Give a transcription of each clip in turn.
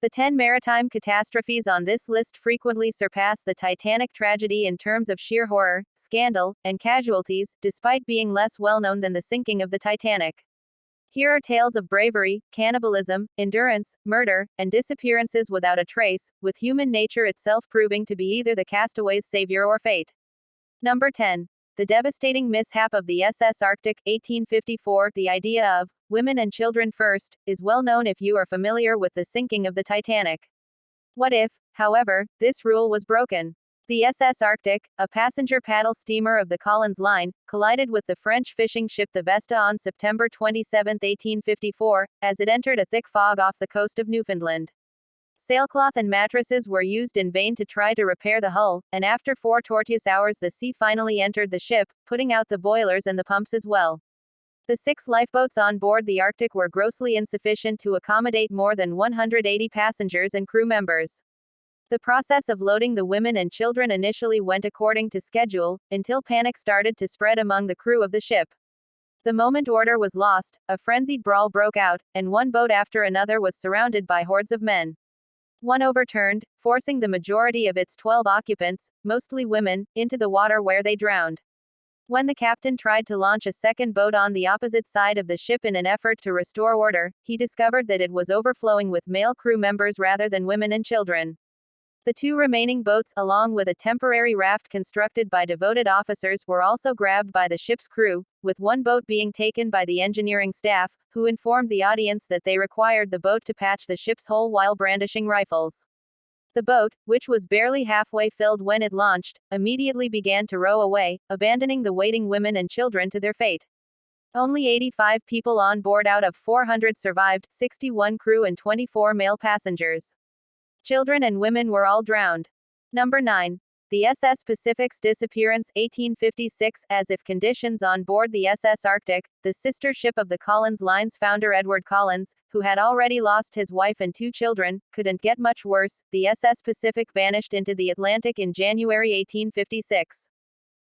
The 10 maritime catastrophes on this list frequently surpass the Titanic tragedy in terms of sheer horror, scandal, and casualties, despite being less well-known than the sinking of the Titanic. Here are tales of bravery, cannibalism, endurance, murder, and disappearances without a trace, with human nature itself proving to be either the castaway's savior or fate. Number 10. The devastating mishap of the SS Arctic, 1854. The idea of women and children first is well known if you are familiar with the sinking of the Titanic. What if, however, this rule was broken? The SS Arctic, a passenger paddle steamer of the Collins Line, collided with the French fishing ship the Vesta on September 27, 1854, as it entered a thick fog off the coast of Newfoundland. Sailcloth and mattresses were used in vain to try to repair the hull, and after 4 tortuous hours the sea finally entered the ship, putting out the boilers and the pumps as well. The 6 lifeboats on board the Arctic were grossly insufficient to accommodate more than 180 passengers and crew members. The process of loading the women and children initially went according to schedule, until panic started to spread among the crew of the ship. The moment order was lost, a frenzied brawl broke out, and one boat after another was surrounded by hordes of men. One overturned, forcing the majority of its 12 occupants, mostly women, into the water where they drowned. When the captain tried to launch a second boat on the opposite side of the ship in an effort to restore order, he discovered that it was overflowing with male crew members rather than women and children. The 2 remaining boats, along with a temporary raft constructed by devoted officers, were also grabbed by the ship's crew, with one boat being taken by the engineering staff, who informed the audience that they required the boat to patch the ship's hull while brandishing rifles. The boat, which was barely halfway filled when it launched, immediately began to row away, abandoning the waiting women and children to their fate. Only 85 people on board out of 400 survived, 61 crew and 24 male passengers. Children and women were all drowned. Number 9. The SS Pacific's disappearance, 1856. As if conditions on board the SS Arctic, the sister ship of the Collins Line's founder Edward Collins, who had already lost his wife and 2 children, couldn't get much worse, the SS Pacific vanished into the Atlantic in January 1856.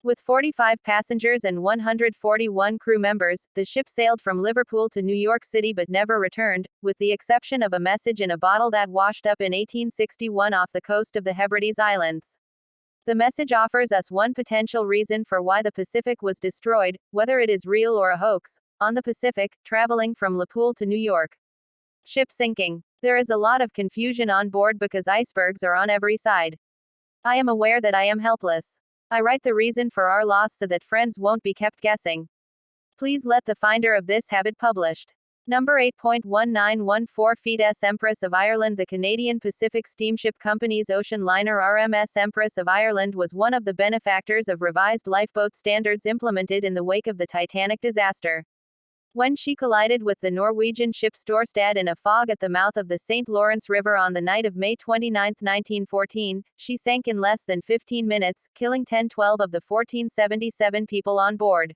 With 45 passengers and 141 crew members, the ship sailed from Liverpool to New York City but never returned, with the exception of a message in a bottle that washed up in 1861 off the coast of the Hebrides Islands. The message offers us one potential reason for why the Pacific was destroyed, whether it is real or a hoax. On the Pacific, traveling from Liverpool to New York. Ship sinking. There is a lot of confusion on board because icebergs are on every side. I am aware that I am helpless. I write the reason for our loss so that friends won't be kept guessing. Please let the finder of this have it published. Number 8.1914 feet. Empress of Ireland. The Canadian Pacific Steamship Company's ocean liner RMS Empress of Ireland was one of the benefactors of revised lifeboat standards implemented in the wake of the Titanic disaster. When she collided with the Norwegian ship Storstad in a fog at the mouth of the St. Lawrence River on the night of May 29, 1914, she sank in less than 15 minutes, killing 12 of the 1,477 people on board.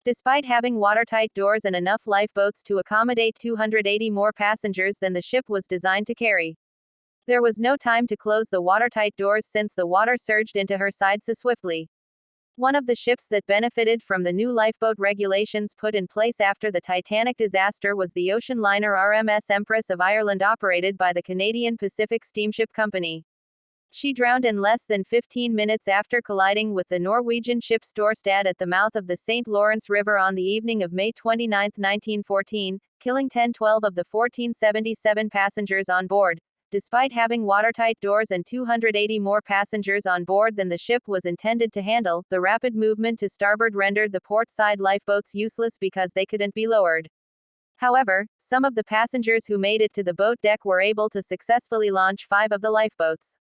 Despite having watertight doors and enough lifeboats to accommodate 280 more passengers than the ship was designed to carry, there was no time to close the watertight doors since the water surged into her side so swiftly. One of the ships that benefited from the new lifeboat regulations put in place after the Titanic disaster was the ocean liner RMS Empress of Ireland, operated by the Canadian Pacific Steamship Company. She drowned in less than 15 minutes after colliding with the Norwegian ship Storstad at the mouth of the St. Lawrence River on the evening of May 29, 1914, killing 12 of the 1,477 passengers on board. Despite having watertight doors and 280 more passengers on board than the ship was intended to handle, the rapid movement to starboard rendered the port side lifeboats useless because they couldn't be lowered. However, some of the passengers who made it to the boat deck were able to successfully launch 5 of the lifeboats.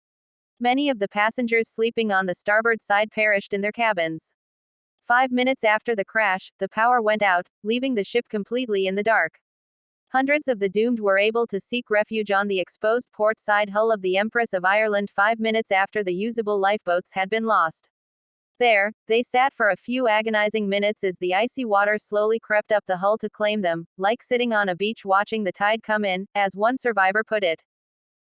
Many of the passengers sleeping on the starboard side perished in their cabins. 5 minutes after the crash, the power went out, leaving the ship completely in the dark. Hundreds of the doomed were able to seek refuge on the exposed port side hull of the Empress of Ireland 5 minutes after the usable lifeboats had been lost. There, they sat for a few agonizing minutes as the icy water slowly crept up the hull to claim them, like sitting on a beach watching the tide come in, as one survivor put it.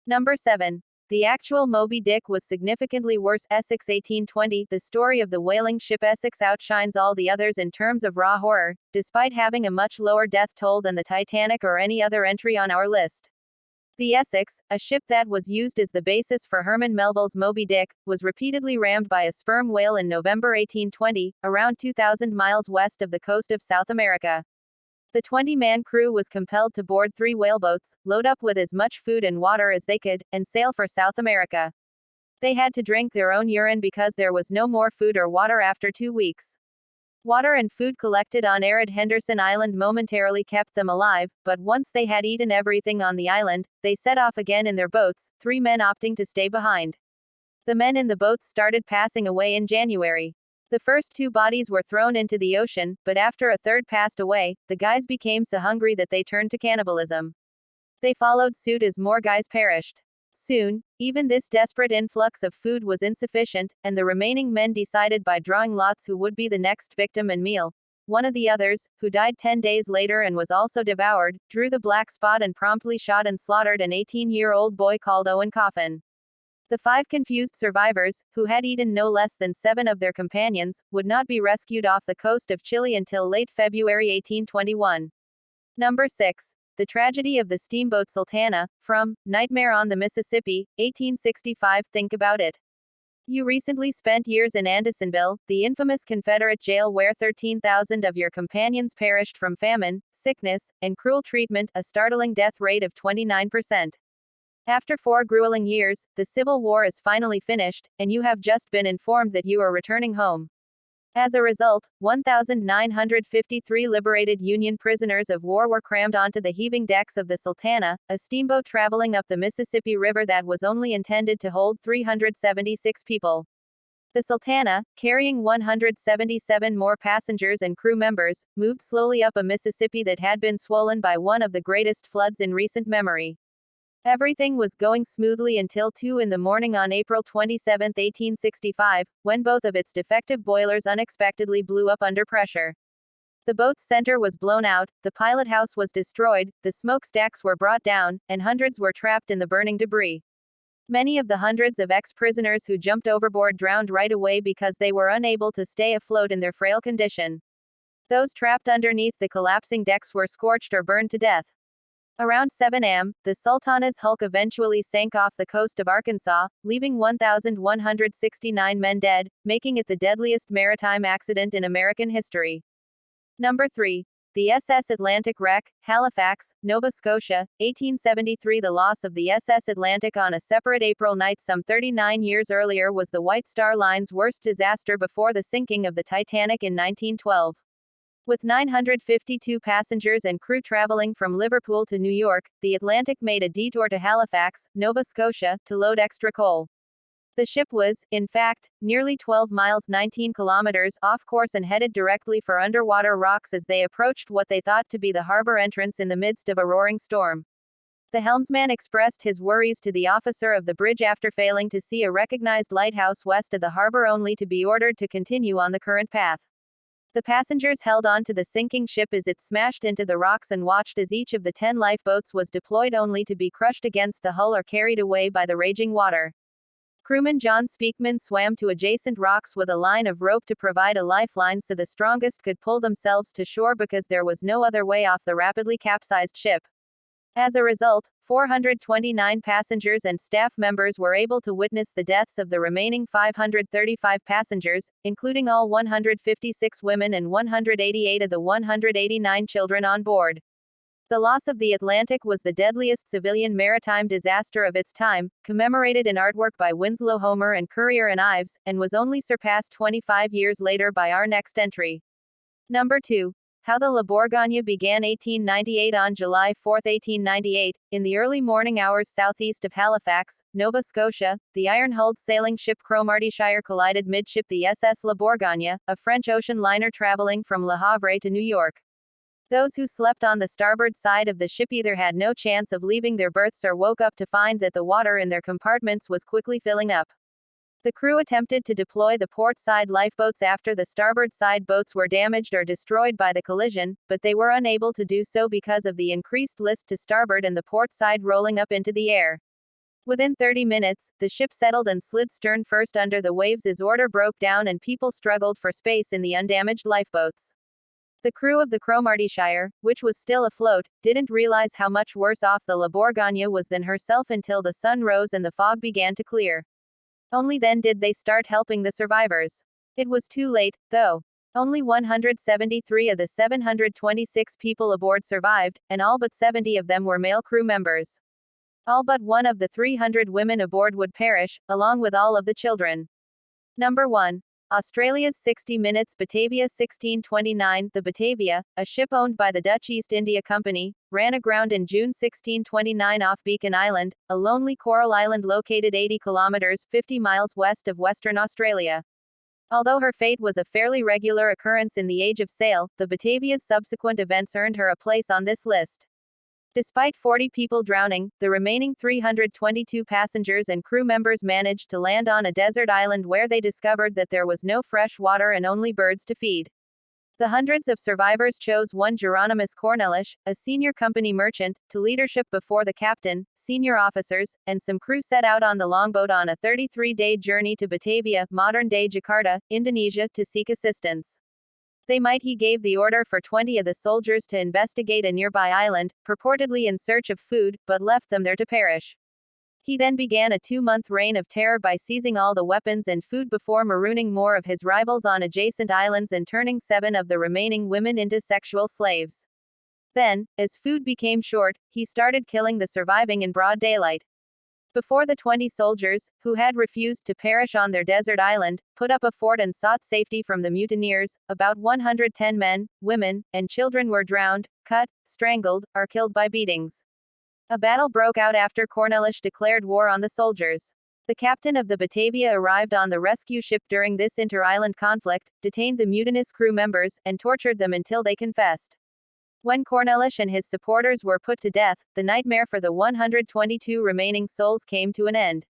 Number 7. The actual Moby Dick was significantly worse. Essex 1820. The story of the whaling ship Essex outshines all the others in terms of raw horror, despite having a much lower death toll than the Titanic or any other entry on our list. The Essex, a ship that was used as the basis for Herman Melville's Moby Dick, was repeatedly rammed by a sperm whale in November 1820, around 2,000 miles west of the coast of South America. The 20-man crew was compelled to board 3 whaleboats, load up with as much food and water as they could, and sail for South America. They had to drink their own urine because there was no more food or water after 2 weeks. Water and food collected on arid Henderson Island momentarily kept them alive, but once they had eaten everything on the island, they set off again in their boats, 3 men opting to stay behind. The men in the boats started passing away in January. The first 2 bodies were thrown into the ocean, but after a third passed away, the guys became so hungry that they turned to cannibalism. They followed suit as more guys perished. Soon, even this desperate influx of food was insufficient, and the remaining men decided by drawing lots who would be the next victim and meal. One of the others, who died 10 days later and was also devoured, drew the black spot and promptly shot and slaughtered an 18-year-old boy called Owen Coffin. The 5 confused survivors, who had eaten no less than 7 of their companions, would not be rescued off the coast of Chile until late February 1821. Number 6. The Tragedy of the Steamboat Sultana, from Nightmare on the Mississippi, 1865. Think about it. You recently spent years in Andersonville, the infamous Confederate jail where 13,000 of your companions perished from famine, sickness, and cruel treatment, a startling death rate of 29%. After 4 grueling years, the Civil War is finally finished, and you have just been informed that you are returning home. As a result, 1,953 liberated Union prisoners of war were crammed onto the heaving decks of the Sultana, a steamboat traveling up the Mississippi River that was only intended to hold 376 people. The Sultana, carrying 177 more passengers and crew members, moved slowly up a Mississippi that had been swollen by one of the greatest floods in recent memory. Everything was going smoothly until 2 in the morning on April 27, 1865, when both of its defective boilers unexpectedly blew up under pressure. The boat's center was blown out, the pilot house was destroyed, the smokestacks were brought down, and hundreds were trapped in the burning debris. Many of the hundreds of ex-prisoners who jumped overboard drowned right away because they were unable to stay afloat in their frail condition. Those trapped underneath the collapsing decks were scorched or burned to death. Around 7 a.m., the Sultana's hulk eventually sank off the coast of Arkansas, leaving 1,169 men dead, making it the deadliest maritime accident in American history. Number 3. The SS Atlantic wreck, Halifax, Nova Scotia, 1873. The loss of the SS Atlantic on a separate April night some 39 years earlier was the White Star Line's worst disaster before the sinking of the Titanic in 1912. With 952 passengers and crew traveling from Liverpool to New York, the Atlantic made a detour to Halifax, Nova Scotia, to load extra coal. The ship was, in fact, nearly 12 miles 19 kilometers off course and headed directly for underwater rocks as they approached what they thought to be the harbor entrance in the midst of a roaring storm. The helmsman expressed his worries to the officer of the bridge after failing to see a recognized lighthouse west of the harbor only to be ordered to continue on the current path. The passengers held on to the sinking ship as it smashed into the rocks and watched as each of the 10 lifeboats was deployed only to be crushed against the hull or carried away by the raging water. Crewman John Speakman swam to adjacent rocks with a line of rope to provide a lifeline so the strongest could pull themselves to shore because there was no other way off the rapidly capsized ship. As a result, 429 passengers and staff members were able to witness the deaths of the remaining 535 passengers, including all 156 women and 188 of the 189 children on board. The loss of the Atlantic was the deadliest civilian maritime disaster of its time, commemorated in artwork by Winslow Homer and Currier and Ives, and was only surpassed 25 years later by our next entry. Number 2. How the La Bourgogne began 1898. On July 4, 1898, in the early morning hours southeast of Halifax, Nova Scotia, the iron-hulled sailing ship Cromartyshire collided midship the SS La Bourgogne, a French ocean liner traveling from Le Havre to New York. Those who slept on the starboard side of the ship either had no chance of leaving their berths or woke up to find that the water in their compartments was quickly filling up. The crew attempted to deploy the port side lifeboats after the starboard side boats were damaged or destroyed by the collision, but they were unable to do so because of the increased list to starboard and the port side rolling up into the air. Within 30 minutes, the ship settled and slid stern first under the waves as order broke down and people struggled for space in the undamaged lifeboats. The crew of the Cromartyshire, which was still afloat, didn't realize how much worse off the La Bourgogne was than herself until the sun rose and the fog began to clear. Only then did they start helping the survivors. It was too late, though. Only 173 of the 726 people aboard survived, and all but 70 of them were male crew members. All but one of the 300 women aboard would perish, along with all of the children. Number 1. Australia's 60 Minutes Batavia 1629. The Batavia, a ship owned by the Dutch East India Company, ran aground in June 1629 off Beacon Island, a lonely coral island located 80 kilometers 50 miles west of Western Australia. Although her fate was a fairly regular occurrence in the age of sail, the Batavia's subsequent events earned her a place on this list. Despite 40 people drowning, the remaining 322 passengers and crew members managed to land on a desert island where they discovered that there was no fresh water and only birds to feed. The hundreds of survivors chose one Geronimus Cornelish, a senior company merchant, to leadership before the captain, senior officers, and some crew set out on the longboat on a 33-day journey to Batavia, modern-day Jakarta, Indonesia, to seek assistance. He gave the order for 20 of the soldiers to investigate a nearby island, purportedly in search of food, but left them there to perish. He then began a 2-month reign of terror by seizing all the weapons and food before marooning more of his rivals on adjacent islands and turning 7 of the remaining women into sexual slaves. Then, as food became short, he started killing the surviving in broad daylight. Before the 20 soldiers, who had refused to perish on their desert island, put up a fort and sought safety from the mutineers, about 110 men, women, and children were drowned, cut, strangled, or killed by beatings. A battle broke out after Cornelish declared war on the soldiers. The captain of the Batavia arrived on the rescue ship during this inter-island conflict, detained the mutinous crew members, and tortured them until they confessed. When Cornelish and his supporters were put to death, the nightmare for the 122 remaining souls came to an end.